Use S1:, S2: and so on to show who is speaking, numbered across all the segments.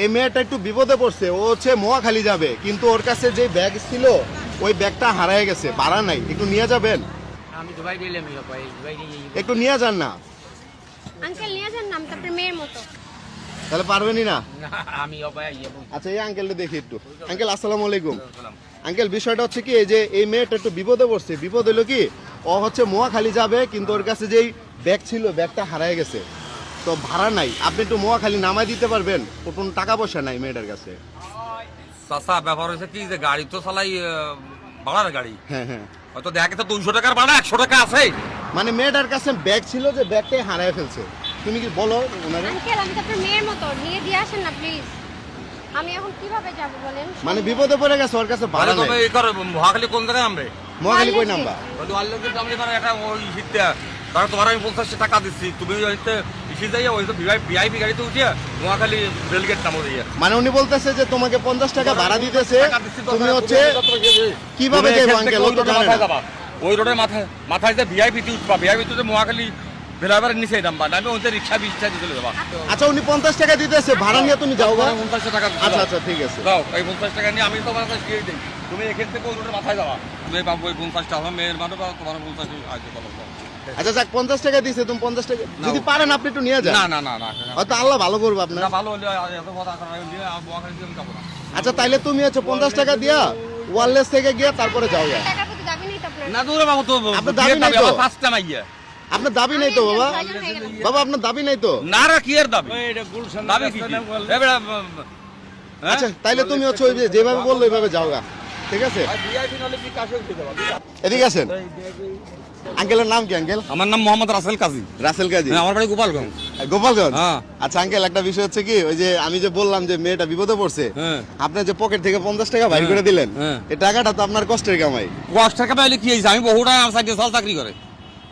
S1: এই মেয়েটা একটু বিপদে পড়ছে, ও হচ্ছে মোয়াখালী যাবে, কিন্তু ওর কাছে যে ব্যাগ ছিল ওই ব্যাগটা হারায় গেছে, ভাড়া নাই, একটু নিয়ে যাবেন?
S2: আমি দুবাই গেলাম দুবাই
S1: একটু নিয়ে যান না।
S3: আঙ্কেল নিয়ে যান না, আমি তো আপনার মেয়ের মতো।
S1: তাহলে পারবেনই না?
S2: আমি
S1: আচ্ছা এই আঙ্কেলটা দেখি একটু। আঙ্কেল আসসালামু আলাইকুম। আঙ্কেল বিষয়টা হচ্ছে কি, এই যে এই মেয়েটা একটু বিপদে পড়ছে। বিপদ হলো কি, ও হচ্ছে মোয়াখালী যাবে, কিন্তু ওর কাছে যেই ব্যাগ ছিল ব্যাগটা হারায় গেছে, তো ভাড়া নাই। আপনি একটু মোয়াখালী নামায় দিতে পারবেন? কোনো টাকা পয়সা নাই মেয়েটার কাছে।
S4: চাচা ব্যাপার হয়েছে কি যে গাড়ি তো চালাই ভাড়ার গাড়ি,
S1: হ্যাঁ হ্যাঁ,
S4: হয়তো দেখে তো 200 টাকার ভাড়া 100 টাকা আছে।
S1: মানে মেয়েটার কাছে ব্যাগ ছিল যে ব্যাগটাই হারায় ফেলছে। তুমি কি বলো ওনারে?
S3: আঙ্কেল আমি তো আপনার মেয়ের মতো, নিয়ে দিয়ে আসেন না প্লিজ। আমি এখন কিভাবে যাব বলেন?
S1: মানে বিপদে পড়ে গেছে, ওর কাছে ভাড়া
S4: তবে
S1: নাই।
S4: এই করে মহাখালী কোন জায়গায় নামবে?
S1: মোয়াখালী কই নাম্বার?
S4: হয়তো আল্লাহ কিন্তু আমি এখানে একটা ওই হিটটা, কারণ তোমার আমি 50 টাকা দিচ্ছি, তুমি হইতে ইসে যাইয়া ওই তো ভিআইপি গাড়িতে উঠিয়া মহাখালী রেলগেট নামো দিয়ে।
S1: মানে উনি বলতেছে যে তোমাকে 50 টাকা ভাড়া দিতেছে, তুমি হচ্ছে কিভাবে
S4: তুমি
S1: যাবে
S4: এখান
S1: আঙ্কেল?
S4: থেকে
S1: ও
S4: ওই
S1: তো
S4: রোডে
S1: জানে
S4: মাথায়
S1: না।
S4: যাবা, ওই রোডের মাথায় যে ভিআইপি তে উঠবা, ভিআইপি তে মহাখালী ড্রাইভারের নিচে নামবা, নামে ওই রিক্সা 20 টাকা দিয়ে চলে যাবা।
S1: আচ্ছা উনি 50 টাকা দিতেছে, ভাড়া নিয়ে তুমি যাও গা।
S4: 50 টাকা দিতে
S1: আচ্ছা
S4: দাও।
S1: আচ্ছা ঠিক আছে।
S4: দাও এই 50 টাকা নিয়ে আমি তোমার কাছে দিয়ে দিই, তুমি এখান থেকে ওই রোডের মাথায় যাবা, তুমি পাবো ওই 50 টাকা, মেয়ের মানে তোমার 50 আজ বলো।
S1: আচ্ছা যাক 50 টাকা দিছে, তুমি 50 টাকা যদি পারেন আপনি একটু নিয়ে যান।
S4: না না না না
S1: হয়তো আল্লাহ ভালো করবে আপনার।
S4: না, ভালো হলে এত কথা নিয়ে মহাখালী দিয়ে আমি যাবো না।
S1: আচ্ছা তাইলে তুমি হচ্ছে 50 টাকা দিয়া ওয়ারলেস থেকে গিয়ে তারপরে যাও গা।
S3: টাকা প্রতি দাবি নেই তো আপনার?
S4: না দূরে বাবু তো
S1: আপনার দাবি নাই তো?
S4: পাঁচটা মাইয়া
S1: আপনার দাবি নাই তো বাবা?
S3: ছয়জন হয়ে গেলাম।
S1: বাবা আপনার দাবি নাই তো?
S4: না রা কি এর দাবি? দাবি কি কি? এ বেটা, হ্যাঁ?
S1: আচ্ছা তাইলে তুমি হচ্ছে ওই যে যেভাবে বললো ওইভাবে যাও গা, ঠিক আছে? এদিকে আসেন। আঙ্কেলের নাম কি আঙ্কেল?
S4: আমার নাম মোহাম্মদ রাসেল কাজী।
S1: রাসেল কাজী।
S4: হ্যাঁ, আমার বাড়ি গোপালগঞ্জ।
S1: গোপালগঞ্জ।
S4: হ্যাঁ।
S1: আচ্ছা আঙ্কেল একটা বিষয় হচ্ছে কি, ওই যে আমি যে বললাম যে মেয়েটা বিপদে পড়ছে,
S4: হ্যাঁ।
S1: আপনি যে পকেট থেকে 50 টাকা বাইর করে দিলেন,
S4: হ্যাঁ।
S1: এই টাকাটা তো আপনার কষ্টের কামাই।
S4: 10 টাকা পাইলে কি হয়েছে? আমি বহুটা সাইডে সাল চাকরি করে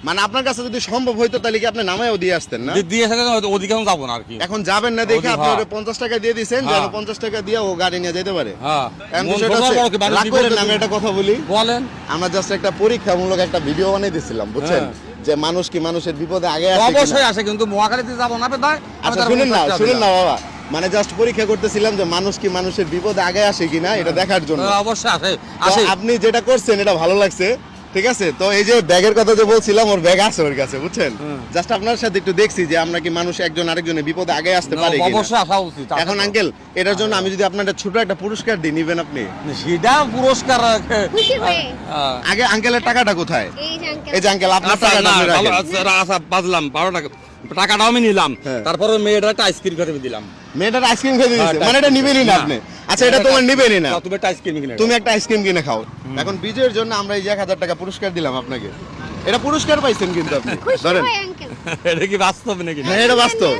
S1: মানে আপনার কাছে যদি সম্ভব হইতো তাহলে কি আপনি নামায়ও দিয়ে আসতেন না?
S4: দিয়ে এসে ওদিকে আমি যাবো না আর কি।
S1: এখন যাবেন না দেখে
S4: ওদি,
S1: আপনি
S4: হ্যাঁ।
S1: ওরে 50 টাকা দিয়ে দিয়েছেন, যেন
S4: হ্যাঁ।
S1: 50 টাকা দিয়ে ও গাড়ি নিয়ে যেতে পারে।
S4: হ্যাঁ,
S1: এখন
S4: মন
S1: বিষয়টা
S4: ছোট
S1: হচ্ছে,
S4: বড় কি মানুষ
S1: রাগ করেন
S4: বিপদে
S1: না, আমি একটা কথা বলি।
S4: বলেন।
S1: আমরা জাস্ট একটা পরীক্ষামূলক একটা ভিডিও বানিয়ে দিয়েছিলাম, বুঝছেন,
S4: হ্যাঁ।
S1: যে মানুষ কি মানুষের বিপদে আগে আসে কিনা।
S4: অবশ্যই আসে, কিন্তু মহাখালীতে যাবো না বেদায়।
S1: আচ্ছা শুনুন না বাবা, মানে জাস্ট পরীক্ষা করতেছিলাম যে মানুষ কি মানুষের বিপদে আগে আসে কিনা, এটা দেখার জন্য।
S4: অবশ্যই আসে
S1: তো
S4: আসে।
S1: আপনি যেটা করছেন এটা ভালো লাগছে, ঠিক আছে? তো এই যে ব্যাগের কথা যে বলছিলাম, ওর ব্যাগ আছে ওর কাছে, বুঝছেন? জাস্ট আপনার সাথে একটু দেখছি যে আমরা কি মানুষ একজন আরেকজনের বিপদে আগে আসতে পারি কিনা।
S4: অবশ্যই আসা উচিত।
S1: এখন আঙ্কেল এটার জন্য আমি যদি আপনার একটা ছোট একটা পুরস্কার দিই, নিবেন আপনি?
S4: সেটা পুরস্কার।
S3: খুশি হয়ে
S1: আগে আঙ্কেলের টাকাটা কোথায়?
S3: এই যে আঙ্কেল,
S1: এই যে আঙ্কেল আপনার
S4: আচ্ছা,
S1: টাকাটা
S4: না,
S1: আপনি রাখেন।
S4: আচ্ছা, বাজলাম 12 টাকা, টাকাটাও আমি নিলাম।
S1: হ্যাঁ।
S4: তারপরে মেয়েটা একটা আইসক্রিম খেতে দিলাম।
S1: মেয়েটার আইসক্রিম খেয়ে দিয়েছে,
S4: হ্যাঁ,
S1: মানে এটা নিবেনই না
S4: না।
S1: আপনি? আচ্ছা এটা তোমার নিবেনই না?
S4: তুমি একটা আইসক্রিম কিনে
S1: তুমি একটা আইসক্রিম কিনে খাও। এখন বিজয়ের জন্য আমরা এই যে 1000 টাকা পুরস্কার দিলাম আপনাকে। এটা পুরস্কার পাইছেন কিন্তু আপনি,
S3: খুশি
S1: ধরেন।
S3: হয়ে আঙ্কেল।
S4: এটা কি বাস্তব নাকি?
S1: হ্যাঁ এটা বাস্তব।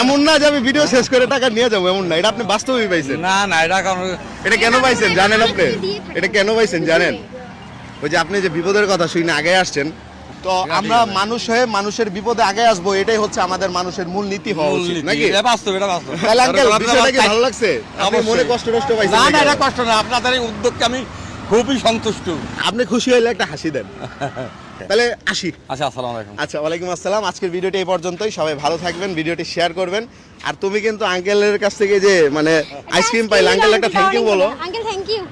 S1: এমন না যে আমি ভিডিও শেষ করে টাকা নিয়ে যাবো, এমন না, এটা আপনি বাস্তবই পাইছেন।
S4: না না, এটা কারণ
S1: এটা কেন পাইছেন জানেন আপনি? এটা কেন পাইছেন জানেন? ওই যে আপনি যে বিপদের কথা শুনে আগে আসছেন, তো আমরা মানুষ হয়ে মানুষের বিপদে আগে আসবো, এটাই হচ্ছে আমাদের মানুষের মূল নীতি হওয়া উচিত নাকি?
S4: এটা বাস্তব, এটা বাস্তব।
S1: তাহলে আঙ্কেল বিষয়টা কি ভালো লাগছে? আপনি মনে কষ্ট পাইছেন
S4: না না,
S1: নাকি?
S4: এটা কষ্ট না, আপনাদের এই উদ্যোগকে আমি খুবই সন্তুষ্ট।
S1: আপনি খুশি হইলে একটা হাসি দেন। তাহলে আসি।
S4: আচ্ছা, আসসালামু আলাইকুম।
S1: আচ্ছা ওয়ালাইকুম আসসালাম। আজকের ভিডিওটি এই পর্যন্তই, সবাই ভালো থাকবেন, ভিডিওটি শেয়ার করবেন। আর তুমি কিন্তু আঙ্কেলের কাছ থেকে যে মানে আইসক্রিম পাইলে, আঙ্কেল একটা থ্যাংক ইউ বলো।
S3: Uncle thank you.